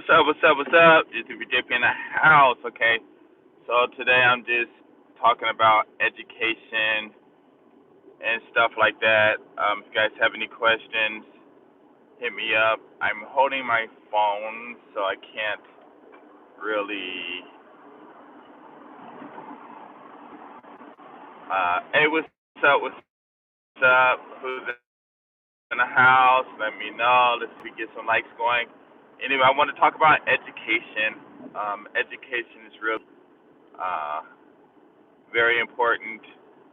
What's up? What's up? What's up? It's JP in the house. Okay. So today I'm just talking about education and stuff like that. If you guys have any questions, hit me up. I'm holding my phone, so I can't really. Hey, what's up? What's up? Who's in the house? Let me know. Let's see, get some likes going. Anyway, I want to talk about education. Education is real, uh, very important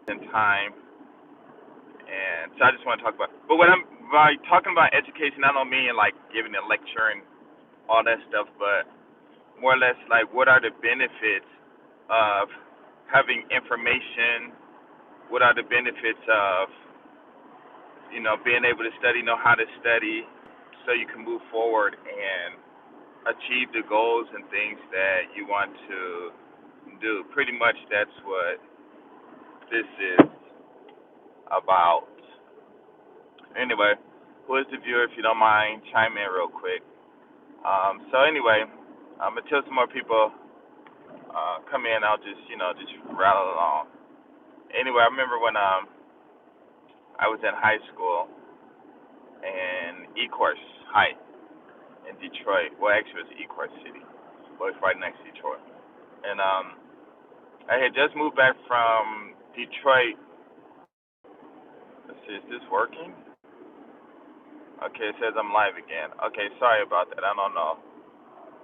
in time. And so I just want to talk about. But when I'm by talking about education, I don't mean like giving a lecture and all that stuff, but more or less like what are the benefits of having information? What are the benefits of being able to study, know how to study, so you can move forward and achieve the goals and things that you want to do. Pretty much that's what this is about. Anyway, who is the viewer? If you don't mind, chime in real quick. So anyway, until some more people come in, I'll just rattle along. Anyway, I remember when I was in high school in Ecorse High in Detroit. Well, actually, it was Ecorse City. Well, it's right next to Detroit. And I had just moved back from Detroit. Let's see, is this working? Okay, it says I'm live again. Okay, sorry about that. I don't know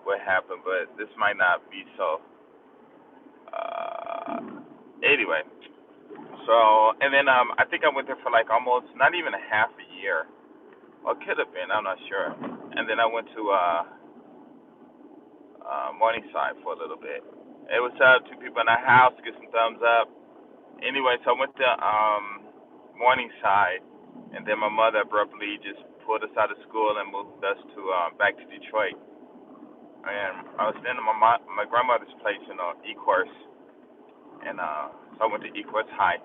what happened, but this might not be so. Anyway, so and then I think I went there for like almost not even a half a year, or could have been. I'm not sure. And then I went to Morningside for a little bit. Hey, what's up? Two people in the house. Get some thumbs up. Anyway, so I went to Morningside, and then my mother abruptly just pulled us out of school and moved us to back to Detroit. And I was staying at my grandmother's place in Ecorse, and so I went to Ecorse High.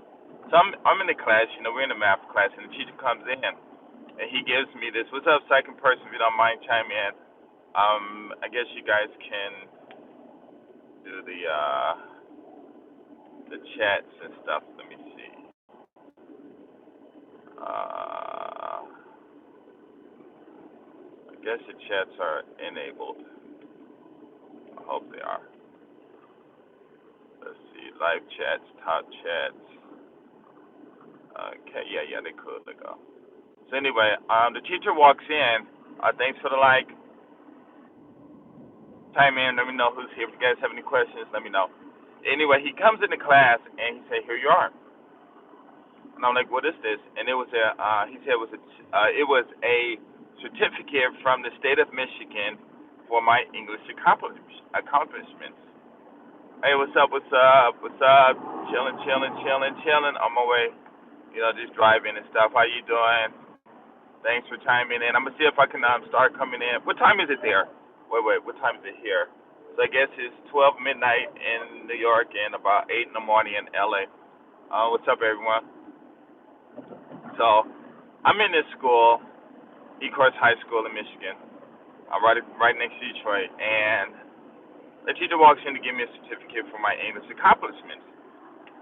So I'm in the class, we're in the math class, and the teacher comes in, and he gives me this. What's up, second person? If you don't mind, chime in. I guess you guys can do the chats and stuff. Let me see. I guess the chats are enabled. I hope they are. Let's see. Live chats, top chats. Okay, yeah, they could. They go. So anyway, the teacher walks in. Thanks for the like. Chime in. Let me know who's here. If you guys have any questions, let me know. Anyway, he comes into class and he said, "Here you are." And I'm like, "What is this?" And it was he said it was a certificate from the state of Michigan for my English accomplishments. Hey, what's up? What's up? What's up? Chilling. On my way, just driving and stuff. How you doing? Thanks for chiming in. I'm gonna see if I can start coming in. What time is it there? Wait. What time is it here? So I guess it's 12 midnight in New York and about 8 in the morning in LA. What's up, everyone? So I'm in this school, Ecorse High School in Michigan. I'm right next to Detroit, and the teacher walks in to give me a certificate for my English accomplishments.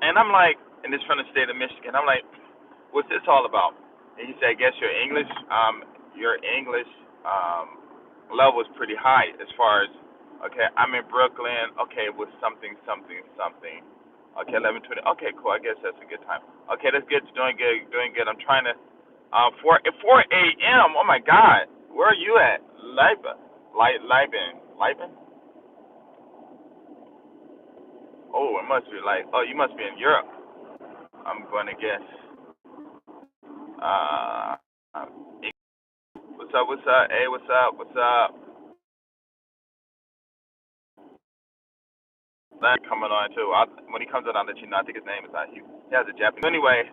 And I'm like, and it's from the state of Michigan. I'm like, what's this all about? And he said, I guess your English level is pretty high as far as, okay, I'm in Brooklyn. Okay, it was something. Okay, 11:20. Okay, cool. I guess that's a good time. Okay, that's good. Doing good. I'm trying to, 4 a.m. Oh my God, where are you at? Liban? Oh, it must be you must be in Europe. I'm going to guess. Uh, what's up? Hey, what's up? That coming on too. When he comes on, I'll let you know. I think his name is He has a Japanese. Anyway,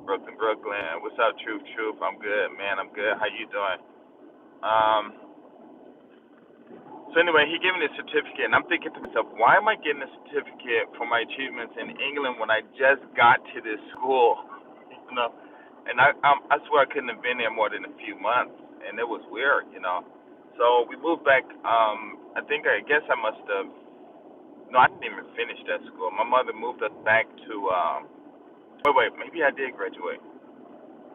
Brooklyn. What's up, Truth? I'm good, man. I'm good. How you doing? So anyway, he gave me the certificate, and I'm thinking to myself, why am I getting a certificate for my achievements in England when I just got to this school? And I swear I couldn't have been there more than a few months. and it was weird, you know. So we moved back. I guess I must have. No, I didn't even finish that school. My mother moved us back to. Wait, maybe I did graduate.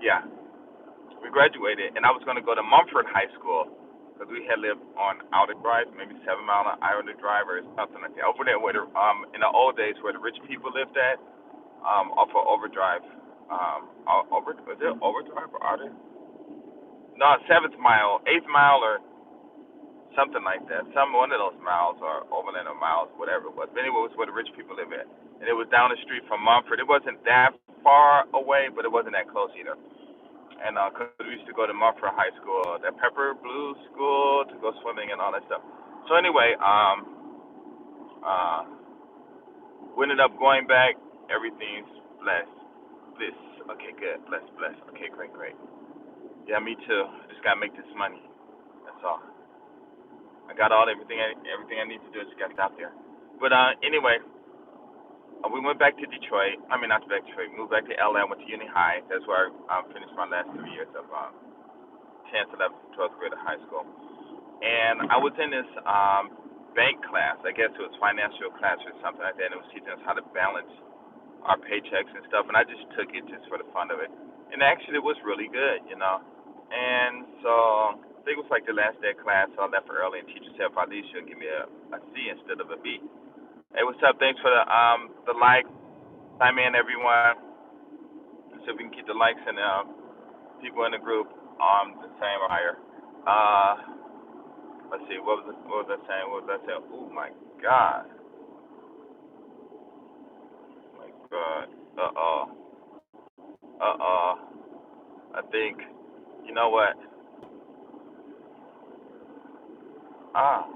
Yeah, we graduated, and I was going to go to Mumford High School because we had lived on Outer Drive, maybe 7 Mile Outer Drive or something like that. Over there, where in the old days, where the rich people lived at, off of Overdrive. Was it Overdrive or Outer? No, 7th Mile, 8th Mile, or something like that. Some one of those miles or Overland or miles, whatever it was. But anyway, it was where the rich people live at, and it was down the street from Mumford. It wasn't that far away, but it wasn't that close either. And because we used to go to Mumford High School, that Pepper Blue School, to go swimming and all that stuff. So anyway, uh, we ended up going back. Everything's blessed, bliss. Okay, good. Bless, bless. Okay, great, great. Yeah, me too. I just gotta make this money. That's all. I got everything I need to do. Just gotta get out there. But anyway, we went back to Detroit. I mean, not back to Detroit. Moved back to LA. Went to Uni High. That's where I finished my last 3 years of 10th, 11th, 12th grade of high school. And I was in this bank class. I guess it was financial class or something like that. And it was teaching us how to balance our paychecks and stuff. And I just took it just for the fun of it. And actually, it was really good, you know. And so I think it was like the last day of class, so I left early. And teacher said, if I leave, she'll give me a C instead of a B. Hey, what's up? Thanks for the like. Chime in, everyone. So we can keep the likes and people in the group the same or higher. Let's see. What was I saying? What was I saying? Oh my God. My God. I think. You know what? Ah.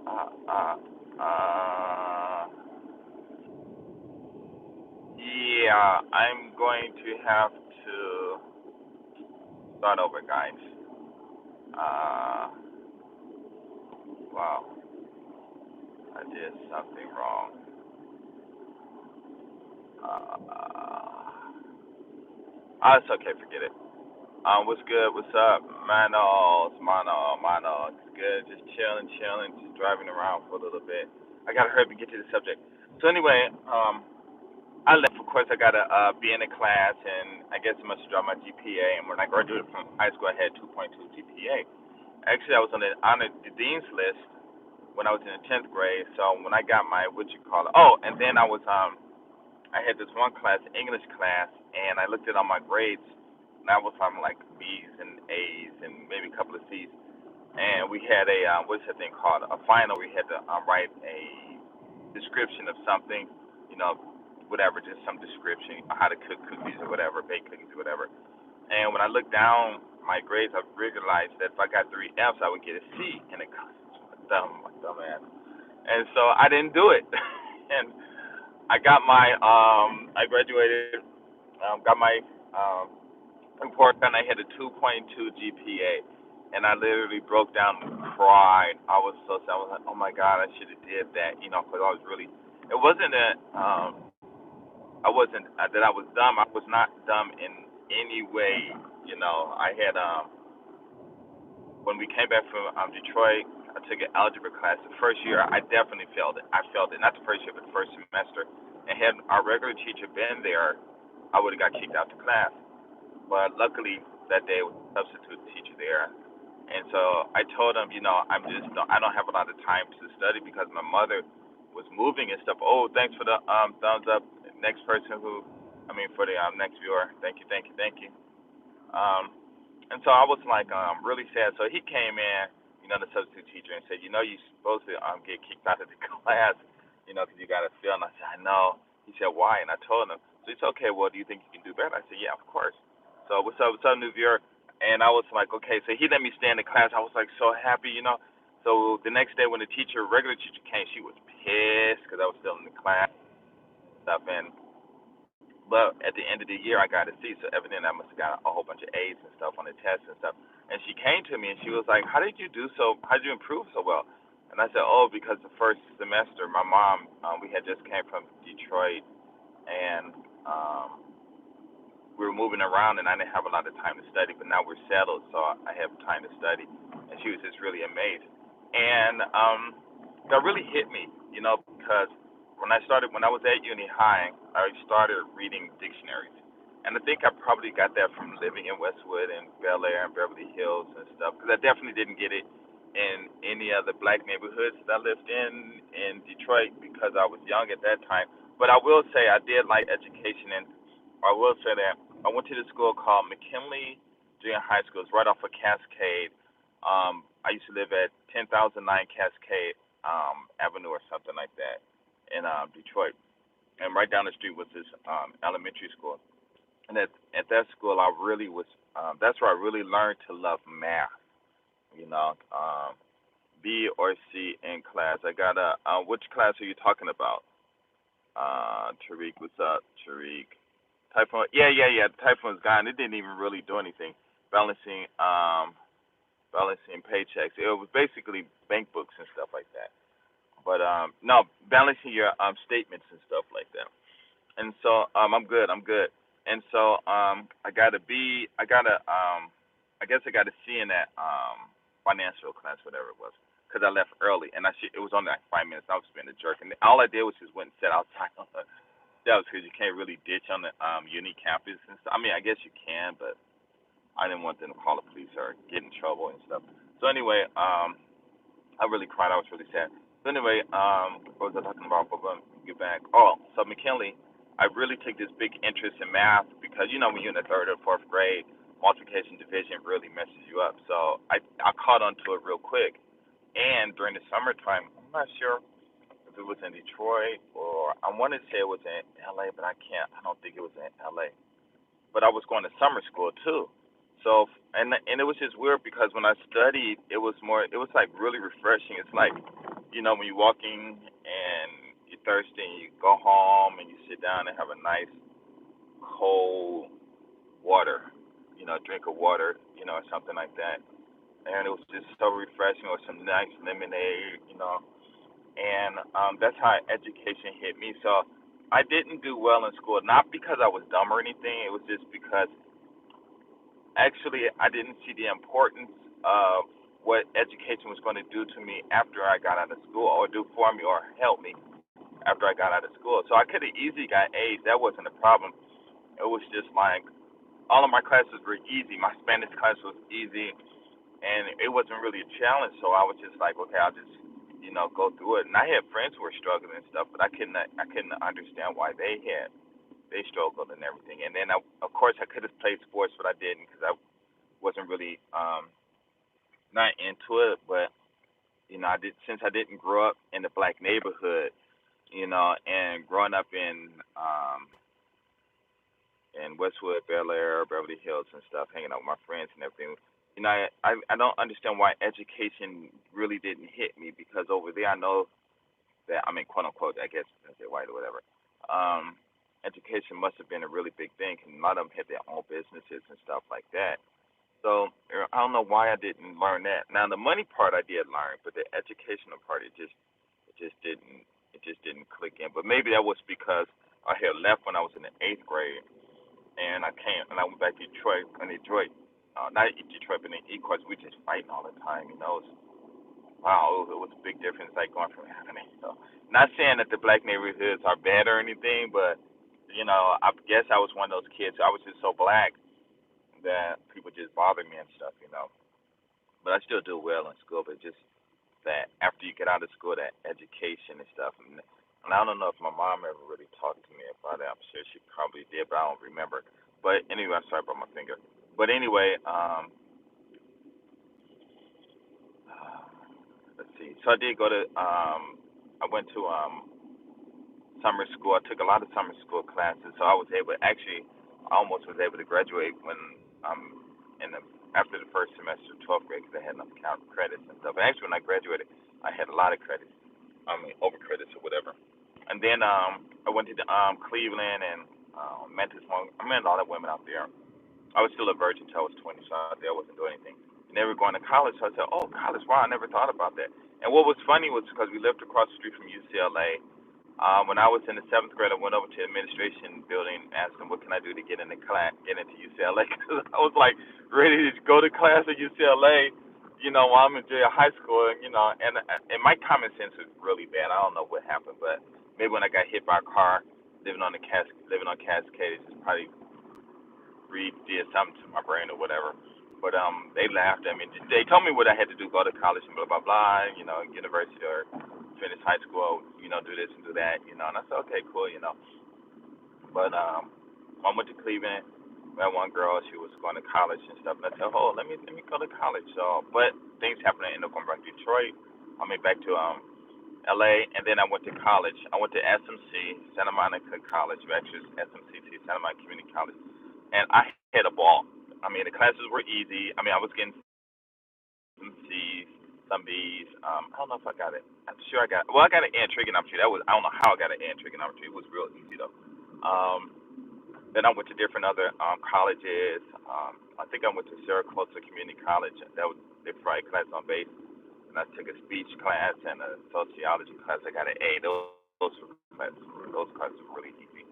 Uh. Uh. Uh. Yeah. I'm going to have to start over, guys. Uh. Wow. I did something wrong. It's okay. Forget it. What's good? What's up? Manos. It's good. Just chilling, just driving around for a little bit. I gotta hurry up and get to the subject. So anyway, I left. Of course, I gotta be in a class, and I guess I must drop my GPA. And when I graduated from high school, I had 2.2 GPA. Actually, I was on the dean's list when I was in the 10th grade. So when I got my and then I had this one class, English class, and I looked at all my grades, and I was on like B's and A's and maybe a couple of C's. And we had a what's that thing called? A final. We had to write a description of something, you know, whatever, just some description, how to cook cookies or whatever, bake cookies or whatever. And when I looked down my grades, I realized that if I got 3 F's, I would get a C, and it dumb ass. And so I didn't do it, and I got my I graduated, got my report done. I had a 2.2 GPA, and I literally broke down and cried. I was so sad. I was like, oh my God, I should have did that, you know, because I was really. It wasn't that I wasn't that I was dumb. I was not dumb in any way, you know. I had when we came back from Detroit, I took an algebra class. The first year, I definitely failed it. I failed it. Not the first year, but the first semester. And had our regular teacher been there, I would have got kicked out of class. But luckily, that day was a substitute teacher there. And so I told him, you know, I don't have a lot of time to study because my mother was moving and stuff. Oh, thanks for the thumbs up. Next person for the next viewer. Thank you, thank you, thank you. Um, and so I was like really sad. So he came in, you know, the substitute teacher, and said, you know, you're supposed to get kicked out of the class, you know, because you got to fail. And I said, I know. He said, why? And I told him, so it's okay. Well, do you think you can do better? I said, yeah, of course. So what's up, new viewer? And I was like, okay. So he let me stay in the class. I was like so happy, you know. So the next day when the regular teacher came, she was pissed because I was still in the class and stuff. And but at the end of the year, I got a C, so evidently I must have got a whole bunch of A's and stuff on the test and stuff. And she came to me and she was like, how did you improve so well? And I said, oh, because the first semester, my mom, we had just came from Detroit, and we were moving around and I didn't have a lot of time to study, but now we're settled, so I have time to study. And she was just really amazed. And that really hit me, because when I was at Uni High, I started reading dictionaries. And I think I probably got that from living in Westwood and Bel Air and Beverly Hills and stuff, because I definitely didn't get it in any of the black neighborhoods that I lived in Detroit, because I was young at that time. But I will say I did like education, and I will say that I went to this school called McKinley Junior High School. It's right off of Cascade. I used to live at 10,009 Cascade Avenue or something like that in Detroit. And right down the street was this elementary school. And at that school, I really was. That's where I really learned to love math. You know, B or C in class. I got a. Which class are you talking about? Tariq, what's up, Tariq? Typhoon. Yeah. The typhoon's gone. It didn't even really do anything. Balancing. Balancing paychecks. It was basically bank books and stuff like that. But no, balancing your statements and stuff like that. And so I'm good. And so I got a B. I guess I got a C in that financial class, whatever it was, because I left early, and it was only like 5 minutes. I was being a jerk, and all I did was just went and sat outside. That was because you can't really ditch on the uni campus and stuff. I mean, I guess you can, but I didn't want them to call the police or get in trouble and stuff. So anyway, I really cried. I was really sad. So anyway, what was I talking about? Get back. Oh, so McKinley, I really took this big interest in math because when you're in the third or fourth grade, multiplication division really messes you up. So I caught on to it real quick. And during the summertime, I'm not sure if it was in Detroit or I want to say it was in LA, but I don't think it was in LA. But I was going to summer school too. So and it was just weird because when I studied, it was like really refreshing. It's like, when you're walking and you're thirsty and you go home and you sit down and have a nice cold water, drink of water, or something like that. And it was just so refreshing, or some nice lemonade. And that's how education hit me. So I didn't do well in school, not because I was dumb or anything. It was just because actually I didn't see the importance of what education was going to do to me after I got out of school, or do for me, or help me after I got out of school. So I could have easily got A's. That wasn't a problem. It was just like all of my classes were easy. My Spanish class was easy, and it wasn't really a challenge. So I was just like, okay, I'll just go through it. And I had friends who were struggling and stuff, but I couldn't understand why they struggled and everything. And then of course I could have played sports, but I didn't because I wasn't really not into it. But since I didn't grow up in the black neighborhood, and growing up in Westwood, Bel Air, Beverly Hills and stuff, hanging out with my friends and everything. I don't understand why education really didn't hit me, because over there I know that, I mean, quote unquote, I guess because they're white or whatever. Education must have been a really big thing, and a lot of them had their own businesses and stuff like that. So I don't know why I didn't learn that. Now the money part I did learn, but the educational part it just didn't click in. But maybe that was because I had left when I was in the 8th grade, and I came and I went back to Detroit. Not Detroit, but in Ecorse, we just fighting all the time. Wow, it was a big difference, like going from happening. So, not saying that the black neighborhoods are bad or anything, but I guess I was one of those kids. I was just so black that people just bothered me and stuff. But I still do well in school, but just that after you get out of school, that education and stuff. And I don't know if my mom ever really talked to me about it. I'm sure she probably did, but I don't remember. But anyway, I'm sorry about my finger. But anyway, let's see. So I did go to I went to summer school. I took a lot of summer school classes, so I was able actually I almost was able to graduate when in the after the first semester of 12th grade, because I had enough count credits and stuff. And actually, when I graduated, I had a lot of credits. I mean, over credits or whatever. And then I went to Cleveland and Memphis. I met a lot of women out there. I was still a virgin until I was 20, so out there I wasn't doing anything. And they were going to college, so I said, "Oh, college! Wow, I never thought about that." And what was funny was because we lived across the street from UCLA, When I was in the seventh grade, I went over to the administration building, asked them what can I do to get into class, get into UCLA. Cause I was like ready to go to class at UCLA, while I'm in high school, and my common sense was really bad. I don't know what happened, but maybe when I got hit by a car, living on Cascade, it just probably did something to my brain or whatever. But they laughed at me. They told me what I had to do: go to college and blah blah blah. University or finish high school. Do this and do that. And I said, okay, cool. But I went to Cleveland. Met one girl. She was going to college and stuff. And I said, oh, let me go to college. So, but things happened. I ended up going back to Detroit. I mean, back to LA, and then I went to college. I went to SMC, Santa Monica College, actually SMCT, Santa Monica Community College, and I had a ball. I mean, the classes were easy. I mean, I was getting some C's, some B's. I don't know if I got it. I'm sure I got an A in trigonometry. I don't know how I got an A in trigonometry. It was real easy though. Then I went to different other colleges. I think I went to Syracuse Community College. They provide classes on base. And I took a speech class and a sociology class. I got an A. Those classes were really easy.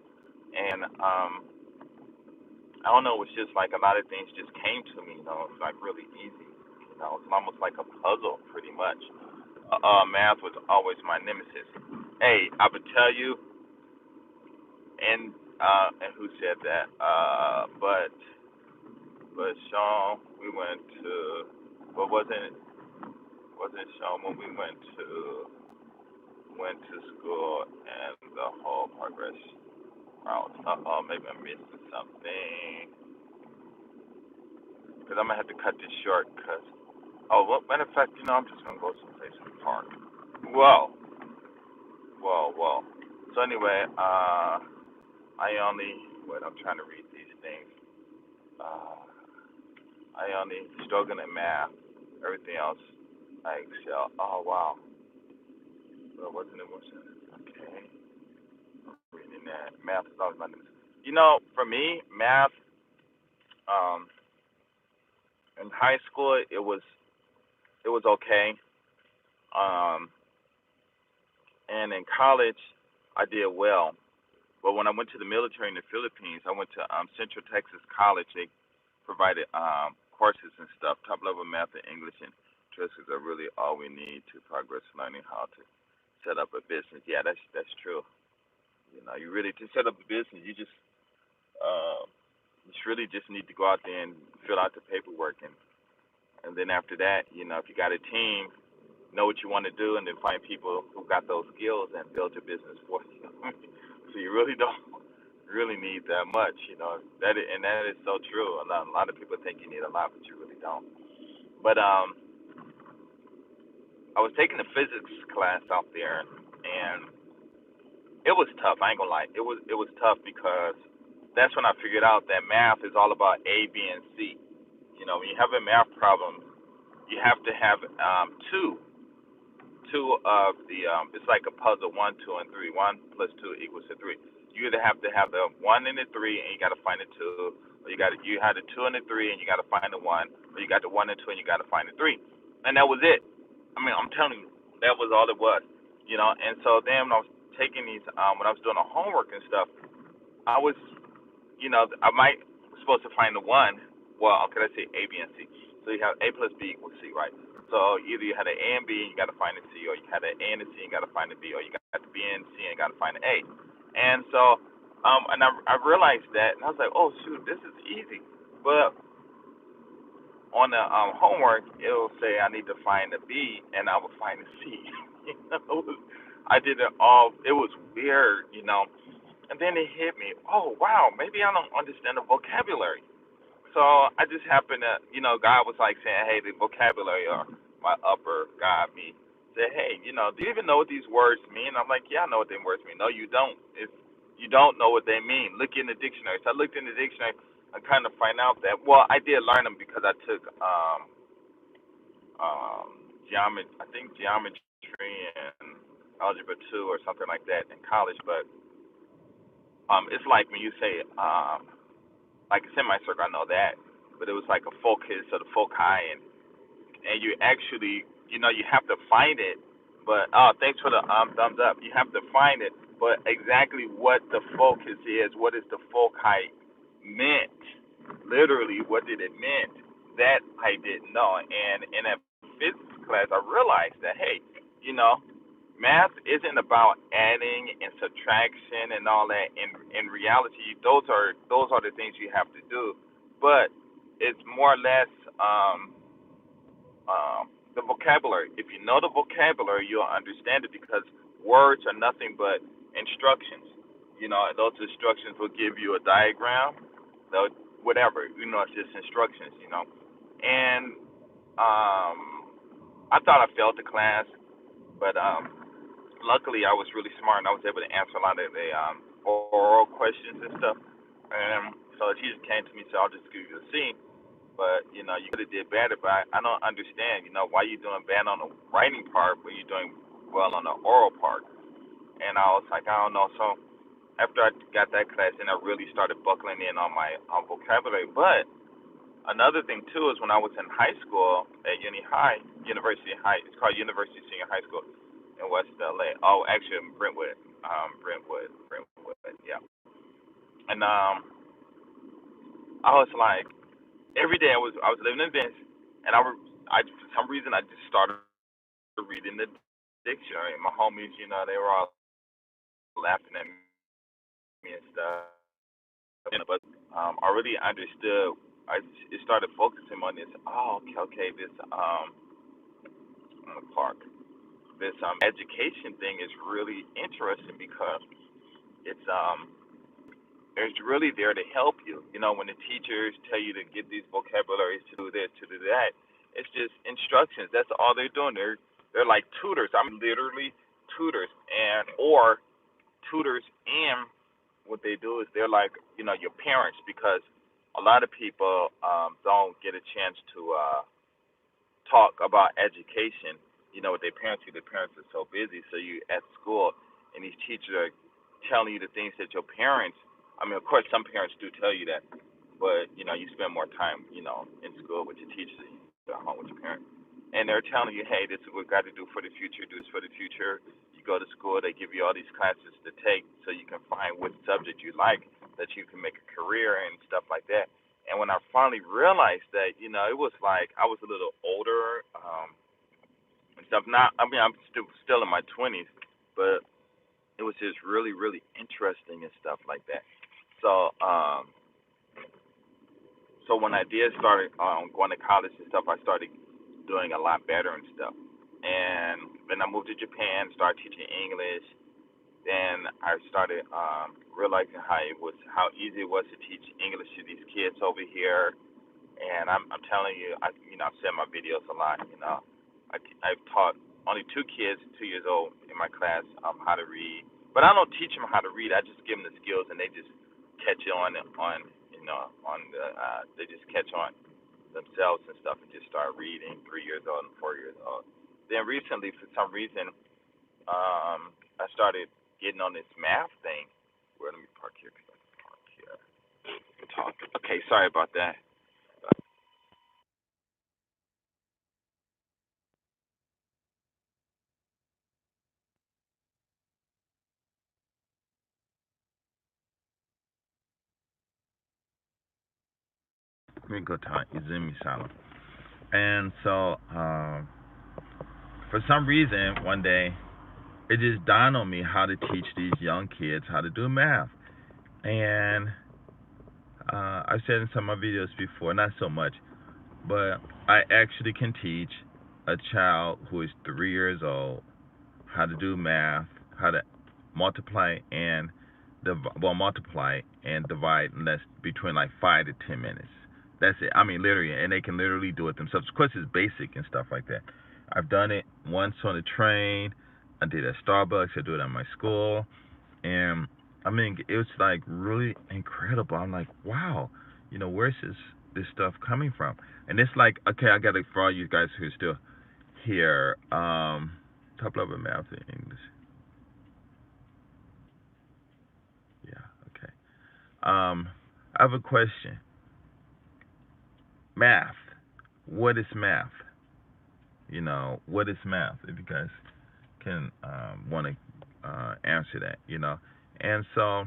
And I don't know. It was just like a lot of things just came to me. It's like really easy. It's almost like a puzzle, pretty much. Math was always my nemesis. Hey, I would tell you, and who said that? But Sean, we went to, what wasn't Sean when we went to school and the whole progress route. Maybe I'm missing something. Because I'm gonna have to cut this short. Well, matter of fact, I'm just gonna go someplace in the park. Whoa. So anyway, I'm trying to read these things. I only struggling in math. Everything else, I excel. Oh wow. Well, wasn't it? Okay. Reading that. Math is always my nemesis. For me, math, in high school, it was okay. Um, and in college, I did well. But when I went to the military in the Philippines, I went to Central Texas College. They provided courses and stuff, top level math and English and literacy are really all we need to progress learning how to set up a business. Yeah, that's true. You really to set up a business, you really just need to go out there and fill out the paperwork, and then after that, if you got a team, know what you want to do, and then find people who got those skills and build your business for you. So you really don't really need that much, that is so true. A lot of people think you need a lot, but you really don't. But I was taking a physics class out there, and it was tough. I ain't gonna lie. It was tough because that's when I figured out that math is all about A, B, and C. When you have a math problem, you have to have two of the it's like a puzzle, 1, 2, and 3. 1 plus 2 equals 3. You either have to have the 1 and the 3, and you got to find the 2, or you had the 2 and the 3, and you got to find the 1, or you got the 1 and 2, and you got to find the 3, and that was it. I mean, I'm telling you, that was all it was. And so then when I was taking these, when I was doing the homework and stuff, I was, I might was supposed to find the 1. Well, okay, let's say A, B, and C. So you have A plus B equals C, right? So either you had an A and B and you got to find the C, or you had an A and a C and got to find the B, or you got the B and C and got to find the A. And so, and I realized that, and I was like, oh shoot, this is easy. But on the homework, it'll say I need to find the B, and I will find the C. I did it all. It was weird, And then it hit me. Oh wow, maybe I don't understand the vocabulary. So I just happened to, God was like saying, hey, the vocabulary, or my upper God, me, said, hey, do you even know what these words mean? I'm like, yeah, I know what them words mean. No, you don't. If you don't know what they mean, look in the dictionary. So I looked in the dictionary and kind of find out that, well, I did learn them because I took geometry, I think geometry and algebra 2 or something like that in college. But it's like when you say, like a semicircle, I know that, but it was like a focus or the foci, and you actually, you have to find it. But thanks for the thumbs up. You have to find it, but exactly what the focus is, what is the foci meant, literally, what did it mean? That I didn't know. And in that physics class, I realized that, hey, you know, math isn't about adding and subtraction and all that. In reality, those are the things you have to do, but it's more or less the vocabulary. If you know the vocabulary, you'll understand it because words are nothing but instructions. You know, those instructions will give you a diagram, whatever. You know, it's just instructions. You know, and um, I thought I failed the class, but luckily I was really smart and I was able to answer a lot of the oral questions and stuff. And so the teacher came to me and said, "I'll just give you a C." But you know, you could have did better. But I don't understand, you know, why you doing bad on the writing part, but you're doing well on the oral part. And I was like, I don't know. So after I got that class, then I really started buckling in on my vocabulary. But another thing too is when I was in high school at University High, it's called University Senior High School in West LA. Oh, actually in Brentwood, Brentwood, yeah. And I was like, every day I was living in Venice, and I for some reason I just started reading the dictionary. My homies, you know, they were all laughing at me and stuff. You know, but I really understood. I it started focusing on this. Oh, okay, okay. This park, this education thing is really interesting because it's it's really there to help you. You know, when the teachers tell you to get these vocabularies to do this, to do that, it's just instructions. That's all they're doing. They're like tutors. I'm literally tutors, and or tutors, and what they do is they're like, you know, your parents, because a lot of people don't get a chance to talk about education, you know, with their parents. Their parents are so busy. So you at school, and these teachers are telling you the things that your parents. I mean, of course, some parents do tell you that, but you know, you spend more time, you know, in school with your teachers than you do at home with your parents. And they're telling you, hey, this is what we got to do for the future. Do this for the future. You go to school, they give you all these classes to take so you can find what subject you like that you can make a career and stuff like that. And when I finally realized that, you know, it was like I was a little older and stuff. Now, I mean, I'm still in my 20s, but it was just really, really interesting and stuff like that. So, so when I did start going to college and stuff, I started doing a lot better and stuff. And then I moved to Japan, started teaching English. Then I started realizing how easy it was to teach English to these kids over here. And I'm telling you, I've said in my videos a lot. You know, I've taught only two kids, 2 years old, in my class how to read. But I don't teach them how to read. I just give them the skills, and they just catch on the they just catch on themselves and stuff, and just start reading. 3 years old and 4 years old. Then recently, for some reason, I started getting on this math thing. Where let me park here, 'cause I can park here. Talk. Okay, sorry about that. Let me go to Izumi Salam. And so, for some reason, one day, it just dawned on me how to teach these young kids how to do math. And I've said in some of my videos before, not so much, but I actually can teach a child who is 3 years old how to do math, how to multiply and multiply and divide in less between like 5 to 10 minutes. That's it. I mean, literally, and they can literally do it themselves. Of course, it's basic and stuff like that. I've done it once on a train. I did it at Starbucks. I do it at my school, and I mean, it was like really incredible. I'm like, wow, where's this stuff coming from? And it's like, okay, I got it for all you guys who are still here. Top level math in English. Yeah, okay. I have a question. Math. What is math? What is math? If you guys can want to answer that, you know. And so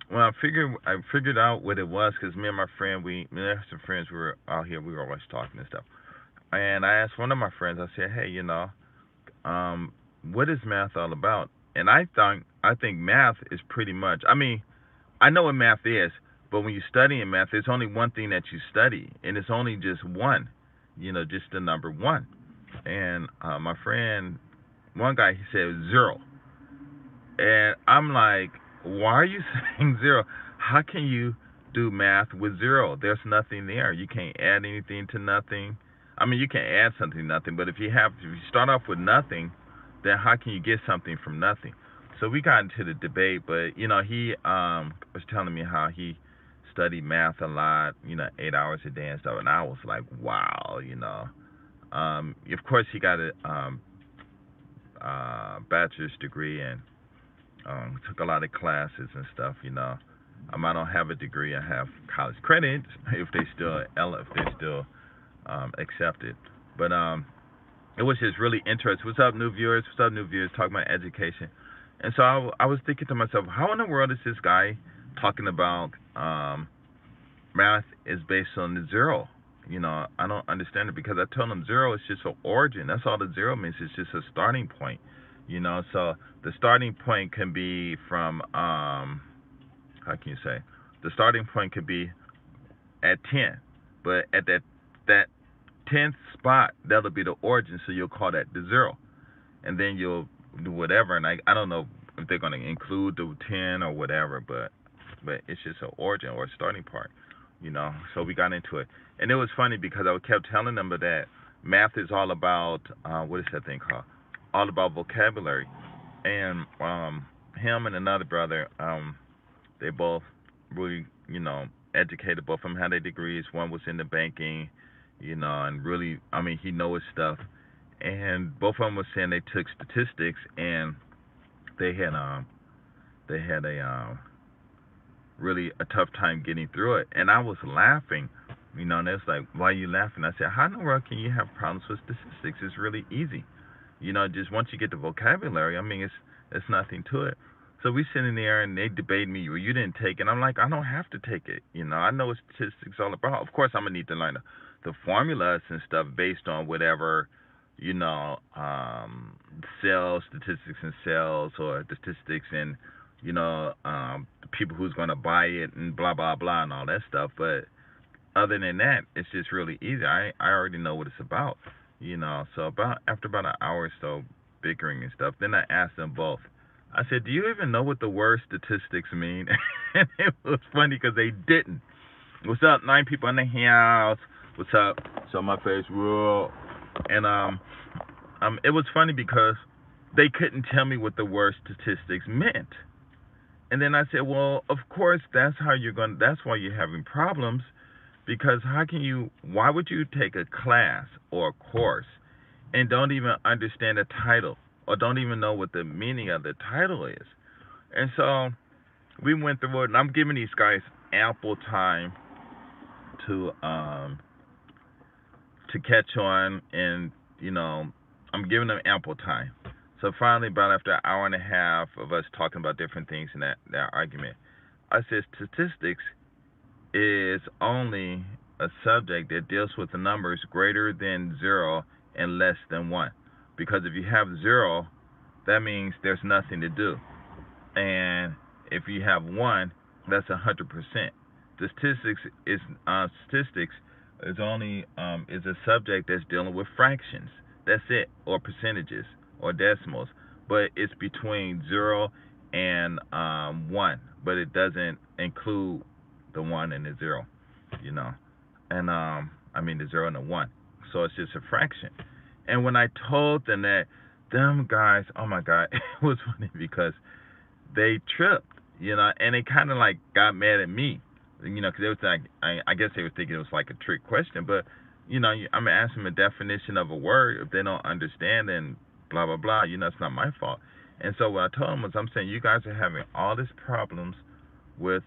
when I figured out what it was because me and my friend, me and some friends were out here. We were always talking and stuff. And I asked one of my friends. I said, "Hey, um, what is math all about?" And I think math is pretty much. I mean, I know what math is, but when you study in math, there's only one thing that you study, and it's only just one. Just the number one. And my friend, one guy, he said zero, and I'm like, why are you saying zero? How can you do math with zero? There's nothing there. You can't add anything to nothing. I mean, you can add something to nothing, but if you start off with nothing, then how can you get something from nothing? So we got into the debate, but he was telling me how he studied math a lot, 8 hours a day and stuff, and I was like, wow. Of course, he got a bachelor's degree and took a lot of classes and stuff. I don't have a degree. I have college credits if they still accept it. But it was just really interesting. What's up, new viewers? What's up, new viewers? Talking about education. And so I was thinking to myself, how in the world is this guy talking about math is based on the zero? I don't understand it because I told him zero is just an origin. That's all the zero means. It's just a starting point. So the starting point can be from how can you say? The starting point could be at 10, but at that 10th spot, that'll be the origin. So you'll call that the zero, and then you'll do whatever. And I don't know if they're going to include the 10 or whatever, but it's just an origin or a starting part. So we got into it, and it was funny because I kept telling them that math is all about what is that thing called? All about vocabulary. And him and another brother, they both really, educated. Both of them had their degrees. One was in the banking, and really, I mean, he knows his stuff. And both of them were saying they took statistics and they had a really a tough time getting through it. And I was laughing, and they was like, "Why are you laughing?" I said, "How in the world can you have problems with statistics? It's really easy. Just once you get the vocabulary, I mean, it's nothing to it." So we sitting there and they debate me. Well, you didn't take it. I'm like, I don't have to take it. I know what statistics all about. Of course, I'm gonna need to learn the formulas and stuff based on whatever, you know, um, sales statistics and sales or statistics and people who's gonna buy it and blah blah blah and all that stuff. But other than that, it's just really easy. I already know what it's about. So after about an hour or so bickering and stuff, then I asked them both. I said, "Do you even know what the word statistics mean?" And it was funny because they didn't. What's up, 9 people in the house? What's up? So my face, whoa. And it was funny because they couldn't tell me what the word statistics meant. And then I said, well, of course, that's why you're having problems because why would you take a class or a course and don't even understand the title or don't even know what the meaning of the title is? And so we went through it, and I'm giving these guys ample time to catch on, and I'm giving them ample time. So finally, about after an hour and a half of us talking about different things in that argument, I said statistics is only a subject that deals with the numbers greater than zero and less than one. Because if you have zero, that means there's nothing to do. And if you have one, that's 100%. Statistics is only is a subject that's dealing with fractions. That's it, or percentages, or decimals. But it's between 0 and 1, but it doesn't include the 1 and the 0, you know. And I mean the 0 and the 1. So it's just a fraction. And when I told them that, them guys, oh my God, it was funny because they tripped, and they kind of like got mad at me, because it was like, I guess they were thinking it was like a trick question, but I'm asking them a definition of a word. If they don't understand, then blah blah blah, it's not my fault. And so what I told them was, I'm saying you guys are having all these problems with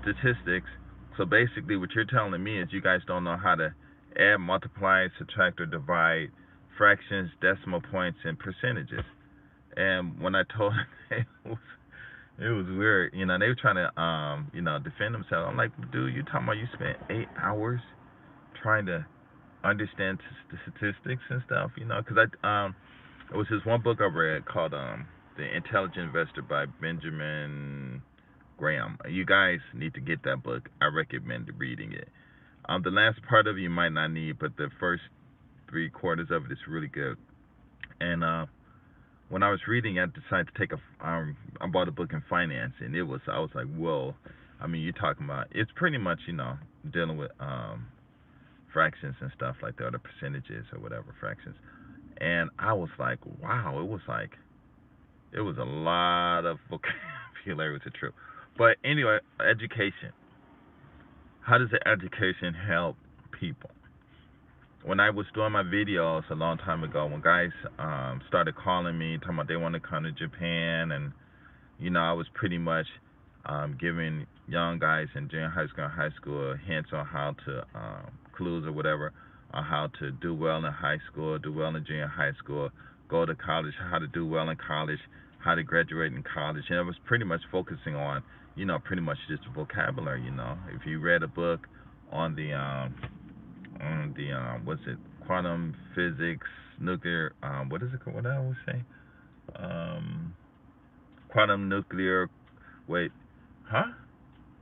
statistics. So basically, what you're telling me is you guys don't know how to add, multiply, subtract, or divide fractions, decimal points, and percentages. And when I told them, it was weird. You know, they were trying to defend themselves. I'm like, dude, you talking about you spent 8 hours trying to understand the statistics and stuff, because it was this one book I read called The Intelligent Investor by Benjamin Graham. You guys need to get that book. I recommend reading it. The last part of it you might not need, but the first 3 quarters of it is really good. And when I was reading, I decided to take I bought a book in finance, and I was like, whoa. I mean, you're talking about, it's pretty much, dealing with fractions and stuff like that, or the percentages or whatever, fractions. And I was like, wow, it was a lot of vocabulary, which is true. But anyway, education. How does the education help people? When I was doing my videos a long time ago, when guys started calling me, talking about they want to come to Japan, and I was pretty much giving young guys in junior high school and high school hints on how to clues or whatever on how to do well in high school, do well in junior high school, go to college, how to do well in college, how to graduate in college, and I was pretty much focusing on pretty much just vocabulary. If you read a book on the what's it, quantum physics, nuclear, what is it called? What did I always say? Quantum nuclear, wait, huh?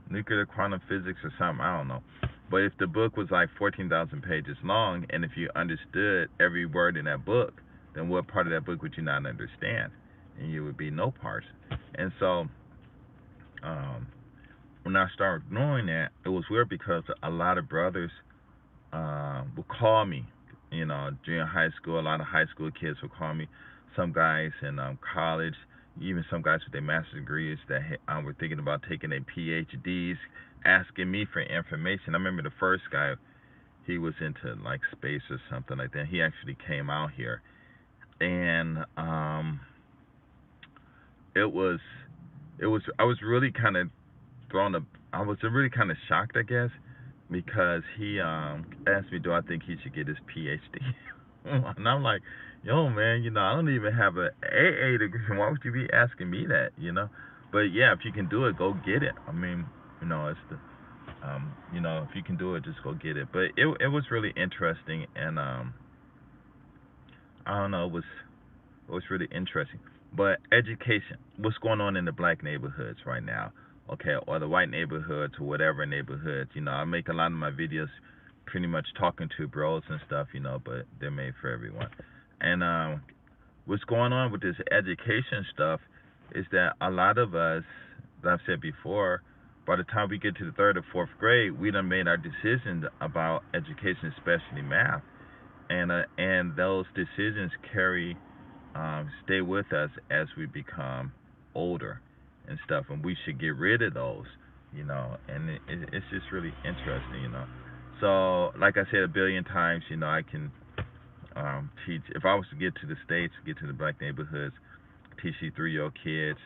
Nuclear quantum physics or something, I don't know. But if the book was like 14,000 pages long, and if you understood every word in that book, then what part of that book would you not understand? And you would be no part. And so, when I started knowing that, it was weird because a lot of brothers would call me. During high school, a lot of high school kids would call me. Some guys in college, even some guys with their master's degrees that were thinking about taking their PhDs, asking me for information. I remember the first guy, he was into like space or something like that. He actually came out here, and it was, I was really kind of I was really kind of shocked, I guess, because he asked me, do I think he should get his PhD? And I'm like, yo, man, I don't even have a AA degree. Why would you be asking me that? But yeah, if you can do it, go get it. I mean, it's the if you can do it, just go get it. But it was really interesting, and I don't know, it was really interesting. But education, what's going on in the black neighborhoods right now? Okay, or the white neighborhoods, or whatever neighborhoods. I make a lot of my videos pretty much talking to bros and stuff, but they're made for everyone. And what's going on with this education stuff is that a lot of us, as I've said before, by the time we get to the third or fourth grade, we done made our decisions about education, especially math, and those decisions stay with us as we become older and stuff, and we should get rid of those, and it's just really interesting. So, like I said a billion times, I can teach, if I was to get to the States, get to the black neighborhoods, teach these 3-year-old kids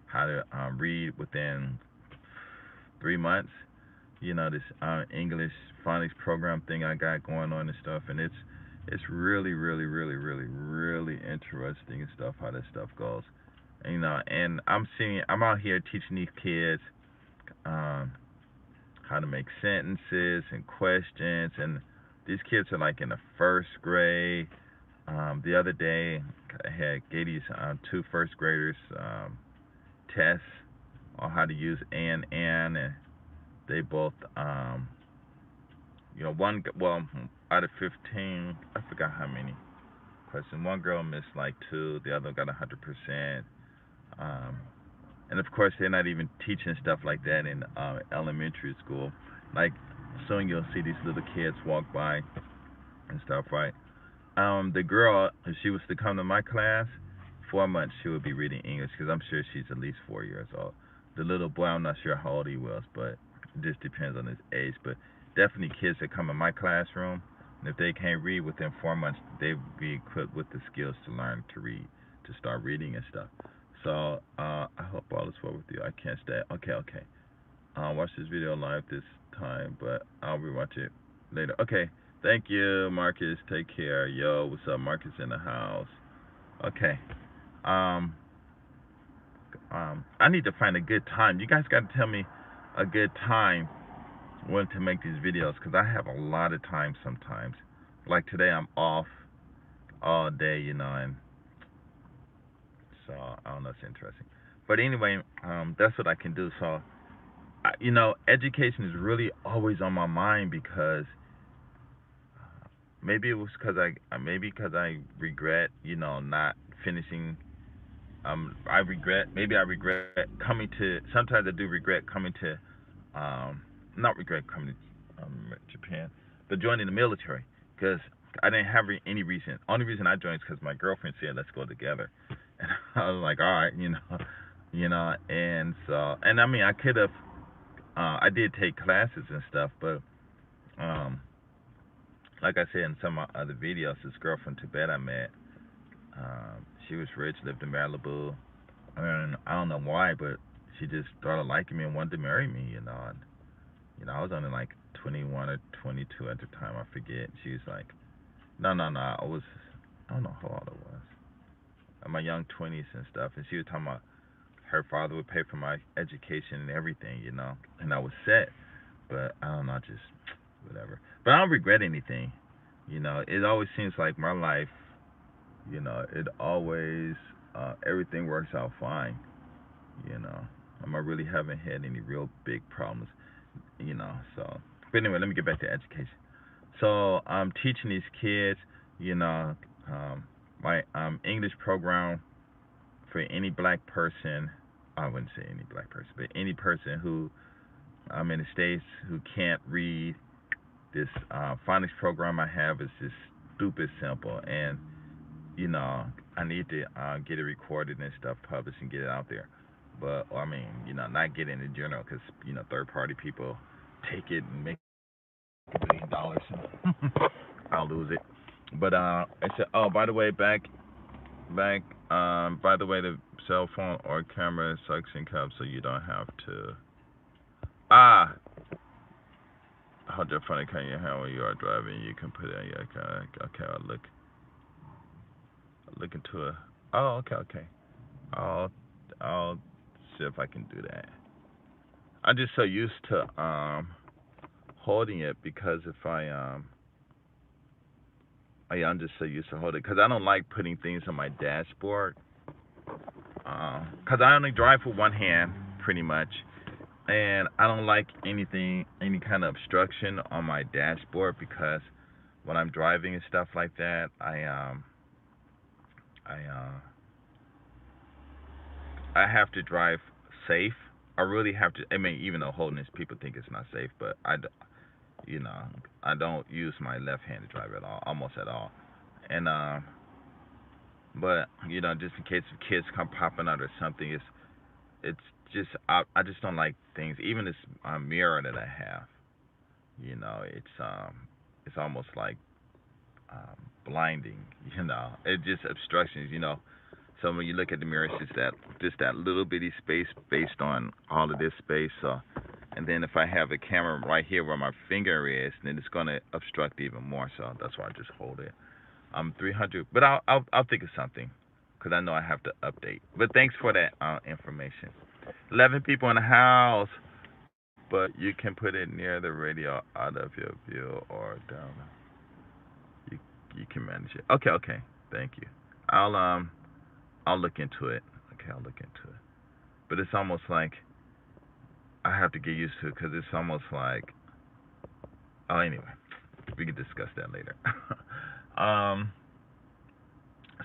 how to read within 3 months. This English phonics program thing I got going on and stuff, and it's really, really, really, really, really interesting and stuff how that stuff goes. And I'm out here teaching these kids how to make sentences and questions, and these kids are like in the first grade. The other day, I gave these 2 first graders tests on how to use and they both out of 15, I forgot how many questions. One girl missed like 2, the other got 100%. And of course, they're not even teaching stuff like that in elementary school. Like, soon you'll see these little kids walk by and stuff, right? The girl, if she was to come to my class, 4 months she would be reading English, because I'm sure she's at least 4 years old. The little boy, I'm not sure how old he was, but it just depends on his age. But definitely kids that come in my classroom, and if they can't read within 4 months, they'll be equipped with the skills to learn to read, to start reading and stuff. So I hope all is well with you. I can't stay. Okay. Watch this video live this time, but I'll rewatch it later. Okay. Thank you, Marcus. Take care. Yo, what's up? Marcus in the house. Okay. Um, I need to find a good time. You guys got to tell me a good time when to make these videos because I have a lot of time sometimes. Like today, I'm off all day, and so I don't know. It's interesting, but anyway, that's what I can do. So, education is really always on my mind because maybe it was because I regret, not finishing. I regret coming to. Sometimes I do regret coming to. Um, not regret coming to Japan, but joining the military because I didn't have any reason. Only reason I joined is because my girlfriend said let's go together, and I was like, all right, and so I mean I could have. I did take classes and stuff, but um, like I said in some of my other videos, this girl from Tibet I met, she was rich, lived in Malibu, and I don't know why, but she just started liking me and wanted to marry me, And, I was only like 21 or 22 at the time, I forget. She was like, no, no, no, I don't know how old I was, in my young 20s and stuff, and she was talking about her father would pay for my education and everything, and I was set, but I don't know, just whatever. But I don't regret anything, It always seems like my life, it always everything works out fine, you know. I really haven't had any real big problems, So, but anyway, let me get back to education. So I'm teaching these kids, you know, my English program for any black person. I wouldn't say any black person, but any person who in the states who can't read. This phonics program I have is just stupid simple, and you know, I need to get it recorded and stuff, published and get it out there. But I mean, not get it in general because third party people take it and make $1 billion. I'll lose it. But I said, oh, by the way, back, by the way, the cell phone or camera suction cup, so you don't have to. Ah, how funny can you have when you are driving? You can put it in your car. Okay, I'll look into it. Oh, okay. I'll I'll see if I can do that. I'm just so used to holding it because if I'm just so used to holding it because I don't like putting things on my dashboard because I only drive with one hand pretty much, and I don't like any kind of obstruction on my dashboard because when I'm driving and stuff like that, I I have to drive safe. I really have to. I mean, even though holding this, people think it's not safe, but you know, I don't use my left hand to drive at all, almost at all. And but just in case the kids come popping out or something, it's just I just don't like things. Even this mirror that I have, it's almost like blinding. It just obstructions. So when you look at the mirror, it's just that little bitty space based on all of this space. So, and then if I have the camera right here where my finger is, then it's gonna obstruct even more. So that's why I just hold it. I'm 300, but I'll think of something, because I know I have to update. But thanks for that information. 11 people in the house, but you can put it near the radio out of your view or down. You you can manage it. Okay. Thank you. I'll um I'll look into it. Okay, I'll look into it. But it's almost like I have to get used to it because it's almost like. Oh, anyway, we can discuss that later. um.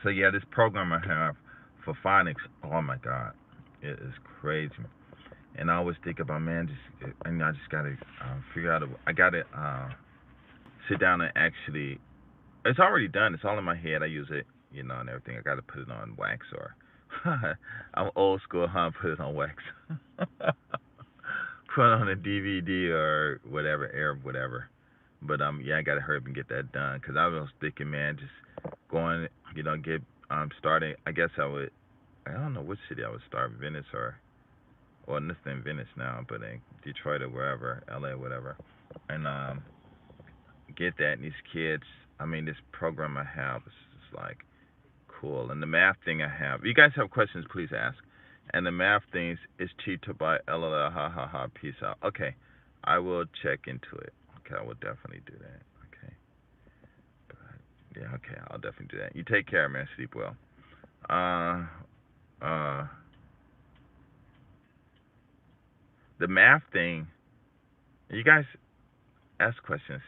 So yeah, this program I have for phonics. Oh my God, it is crazy. And I always think about, man, I just gotta figure out. I gotta sit down and actually. It's already done. It's all in my head. I use it, and everything. I gotta put it on wax or. I'm old school, huh? Put it on wax. Put it on a DVD or whatever, Arab, whatever. But yeah, I gotta hurry up and get that done because I was thinking, man, just going, get starting. I guess I would. I don't know which city I would start, Venice or nothing Venice now, but in Detroit or wherever, LA, whatever, and get that. And these kids, I mean, this program I have is like cool. And the math thing I have. If you guys have questions, please ask. And the math things is cheated by LLL. Ha ha ha. Peace out. Okay, I will check into it. Okay, I will definitely do that. Okay, but yeah, okay, I'll definitely do that. You take care, man. Sleep well. Uh, uh, the math thing. You guys ask questions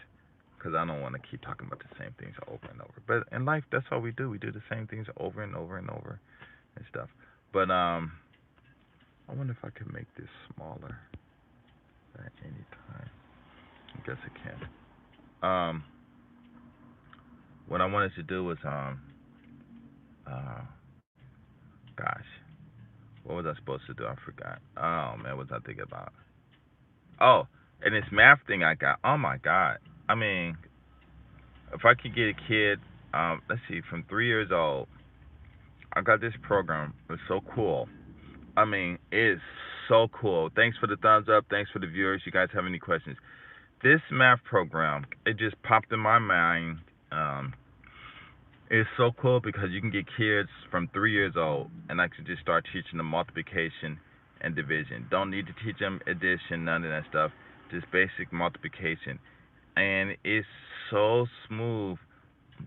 because I don't want to keep talking about the same things over and over. But in life, that's all we do. We do the same things over and over and over and stuff. But I wonder if I could make this smaller at any time. I guess I can. What I wanted to do was uh, gosh, what was I supposed to do? I forgot. Oh man, what was I thinking about? Oh, and this math thing I got. Oh my God. I mean, if I could get a kid, let's see, from 3 years old, I got this program. It's so cool. I mean, it's so cool. Thanks for the thumbs up. Thanks for the viewers. You guys have any questions? This math program, it just popped in my mind. Um, it's so cool because you can get kids from 3 years old, and I could just start teaching them multiplication and division. Don't need to teach them addition, none of that stuff. Just basic multiplication, and it's so smooth